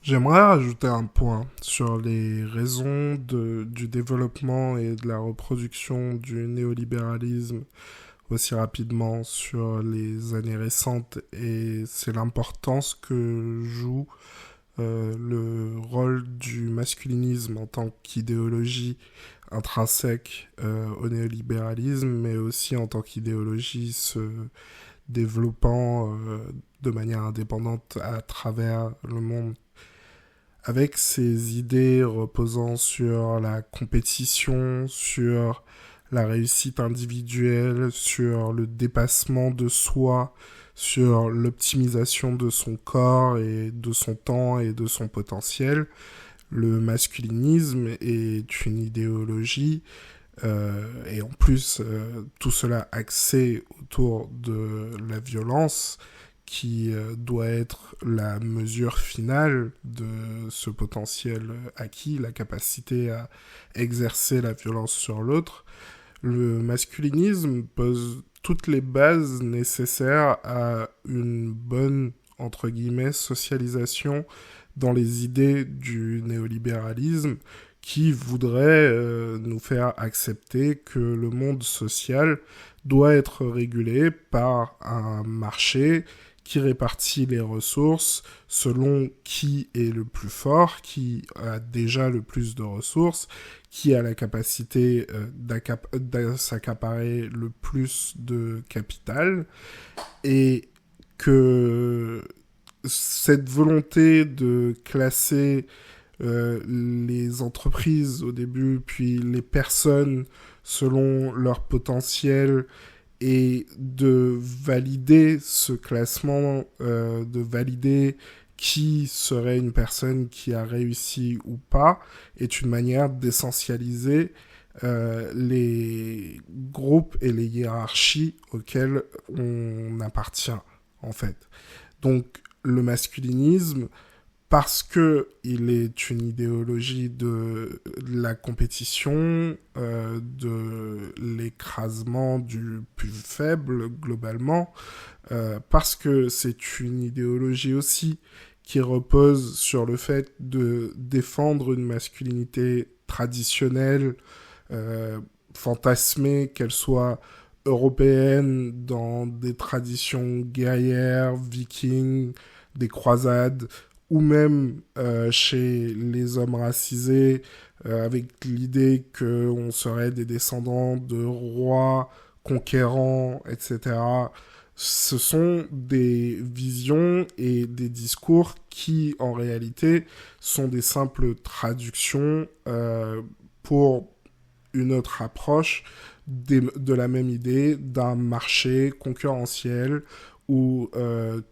J'aimerais rajouter un point sur les raisons du développement et de la reproduction du néolibéralisme aussi rapidement sur les années récentes, et c'est l'importance que joue le rôle du masculinisme en tant qu'idéologie intrinsèque au néolibéralisme, mais aussi en tant qu'idéologie se développant de manière indépendante à travers le monde, avec ses idées reposant sur la compétition, sur la réussite individuelle, sur le dépassement de soi, sur l'optimisation de son corps et de son temps et de son potentiel. Le masculinisme est une idéologie et en plus tout cela axé autour de la violence qui doit être la mesure finale de ce potentiel acquis, la capacité à exercer la violence sur l'autre. Le masculinisme pose toutes les bases nécessaires à une bonne, entre guillemets, socialisation dans les idées du néolibéralisme qui voudrait nous faire accepter que le monde social doit être régulé par un marché qui répartit les ressources selon qui est le plus fort, qui a déjà le plus de ressources, qui a la capacité de s'accaparer le plus de capital, et que cette volonté de classer les entreprises au début, puis les personnes selon leur potentiel, et de valider ce classement, de valider qui serait une personne qui a réussi ou pas, est une manière d'essentialiser les groupes et les hiérarchies auxquelles on appartient, en fait. Donc, le masculinisme, parce que il est une idéologie de la compétition, de l'écrasement du plus faible globalement, parce que c'est une idéologie aussi qui repose sur le fait de défendre une masculinité traditionnelle, fantasmée, qu'elle soit européenne dans des traditions guerrières, vikings, des croisades, ou même chez les hommes racisés, avec l'idée qu'on serait des descendants de rois conquérants, etc. Ce sont des visions et des discours qui, en réalité, sont des simples traductions pour une autre approche de la même idée d'un marché concurrentiel où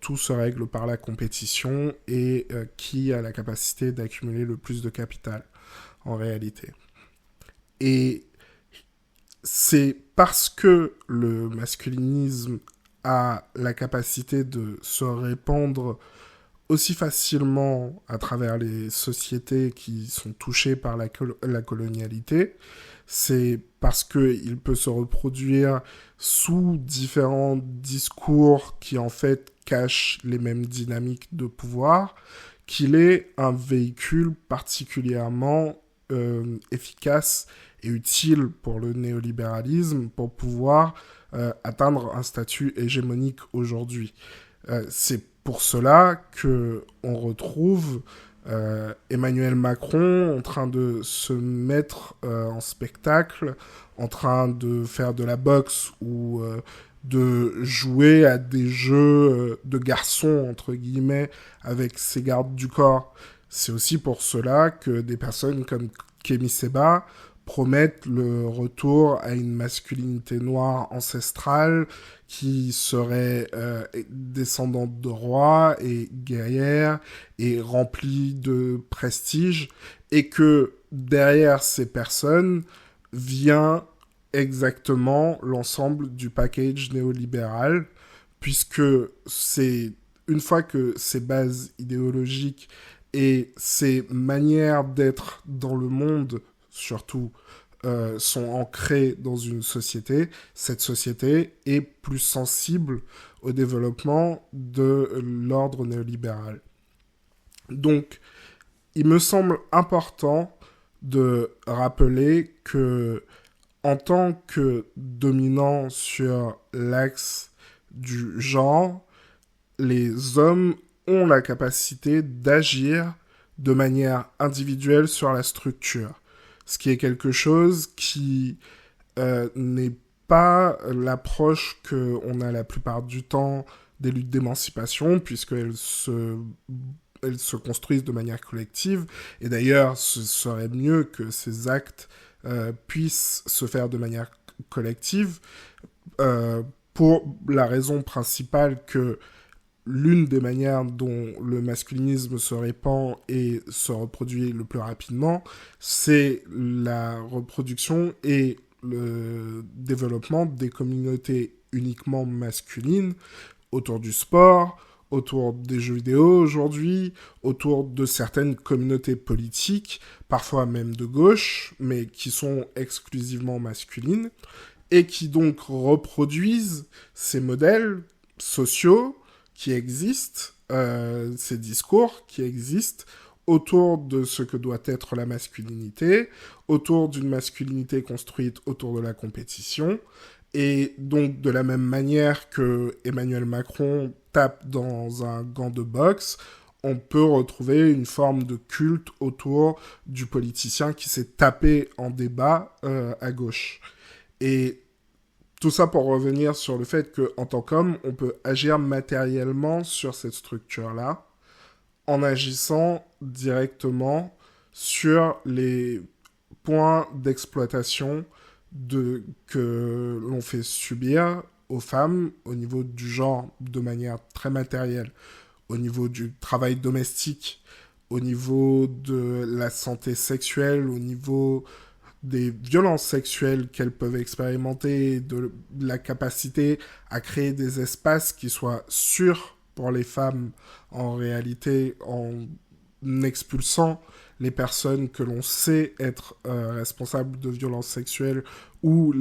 tout se règle par la compétition et qui a la capacité d'accumuler le plus de capital en réalité. Et c'est parce que le masculinisme a la capacité de se répandre aussi facilement à travers les sociétés qui sont touchées par la colonialité, c'est parce qu'il peut se reproduire sous différents discours qui en fait cachent les mêmes dynamiques de pouvoir, qu'il est un véhicule particulièrement efficace et utile pour le néolibéralisme pour pouvoir atteindre un statut hégémonique aujourd'hui. C'est pour cela que on retrouve Emmanuel Macron en train de se mettre en spectacle, en train de faire de la boxe ou de jouer à des jeux de garçons, entre guillemets, avec ses gardes du corps. C'est aussi pour cela que des personnes comme Kémy Séba promettent le retour à une masculinité noire ancestrale qui serait descendante de rois et guerrière et remplie de prestige, et que derrière ces personnes vient exactement l'ensemble du package néolibéral, puisque c'est une fois que ces bases idéologiques et ces manières d'être dans le monde, surtout, sont ancrées dans une société, cette société est plus sensible au développement de l'ordre néolibéral. Donc, il me semble important de rappeler que en tant que dominant sur l'axe du genre, les hommes ont la capacité d'agir de manière individuelle sur la structure. Ce qui est quelque chose qui n'est pas l'approche qu'on a la plupart du temps des luttes d'émancipation, elles se construisent de manière collective. Et d'ailleurs, ce serait mieux que ces actes puissent se faire de manière collective, pour la raison principale que l'une des manières dont le masculinisme se répand et se reproduit le plus rapidement, c'est la reproduction et le développement des communautés uniquement masculines autour du sport, autour des jeux vidéo aujourd'hui, autour de certaines communautés politiques, parfois même de gauche, mais qui sont exclusivement masculines, et qui donc reproduisent ces modèles sociaux qui existent, ces discours qui existent autour de ce que doit être la masculinité, autour d'une masculinité construite autour de la compétition. Et donc, de la même manière que Emmanuel Macron tape dans un gant de boxe, on peut retrouver une forme de culte autour du politicien qui s'est tapé en débat à gauche. Et tout ça pour revenir sur le fait qu'en tant qu'homme, on peut agir matériellement sur cette structure-là en agissant directement sur les points d'exploitation que l'on fait subir aux femmes au niveau du genre de manière très matérielle, au niveau du travail domestique, au niveau de la santé sexuelle, au niveau des violences sexuelles qu'elles peuvent expérimenter, de la capacité à créer des espaces qui soient sûrs pour les femmes en réalité, en expulsant les personnes que l'on sait être responsables de violences sexuelles ou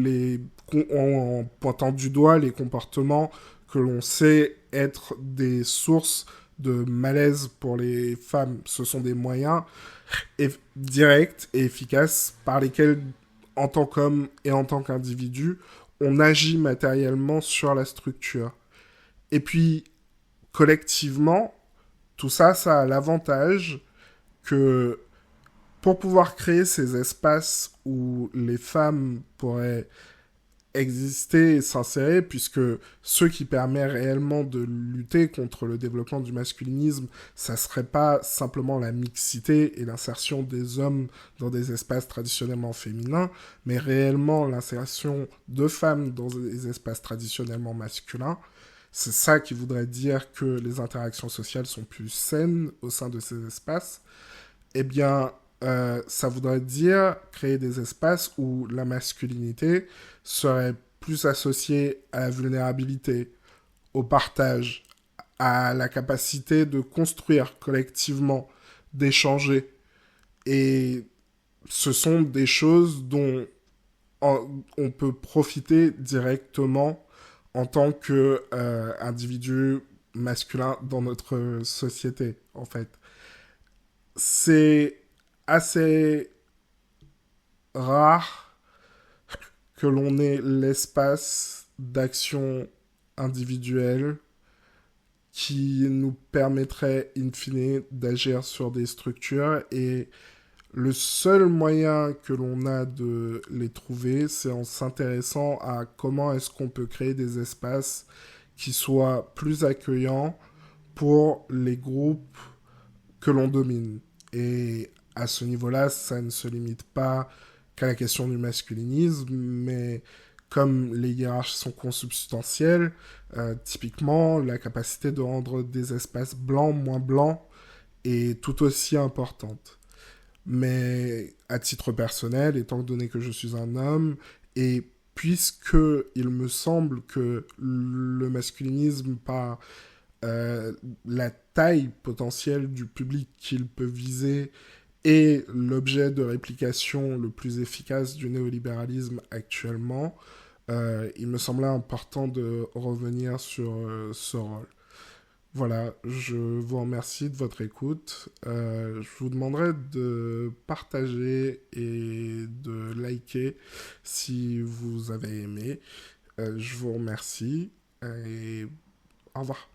en pointant du doigt les comportements que l'on sait être des sources de malaise pour les femmes. Ce sont des moyens directs et efficaces par lesquels, en tant qu'homme et en tant qu'individu, on agit matériellement sur la structure. Et puis, collectivement, tout ça, ça a l'avantage que pour pouvoir créer ces espaces où les femmes pourraient exister et s'insérer, puisque ce qui permet réellement de lutter contre le développement du masculinisme, ça serait pas simplement la mixité et l'insertion des hommes dans des espaces traditionnellement féminins, mais réellement l'insertion de femmes dans des espaces traditionnellement masculins. C'est ça qui voudrait dire que les interactions sociales sont plus saines au sein de ces espaces. Eh bien, ça voudrait dire créer des espaces où la masculinité serait plus associée à la vulnérabilité, au partage, à la capacité de construire collectivement, d'échanger. Et ce sont des choses dont on peut profiter directement en tant qu'individu masculin dans notre société, en fait. C'est assez rare que l'on ait l'espace d'action individuelle qui nous permettrait, in fine, d'agir sur des structures. Et le seul moyen que l'on a de les trouver, c'est en s'intéressant à comment est-ce qu'on peut créer des espaces qui soient plus accueillants pour les groupes que l'on domine. Et à ce niveau-là, ça ne se limite pas qu'à la question du masculinisme, mais comme les hiérarchies sont consubstantielles, typiquement, la capacité de rendre des espaces blancs moins blancs est tout aussi importante. Mais à titre personnel, étant donné que je suis un homme, et puisque il me semble que le masculinisme, par la taille potentielle du public qu'il peut viser, est l'objet de réplication le plus efficace du néolibéralisme actuellement, il me semblait important de revenir sur ce rôle. Voilà, je vous remercie de votre écoute. Je vous demanderai de partager et de liker si vous avez aimé. Je vous remercie et au revoir.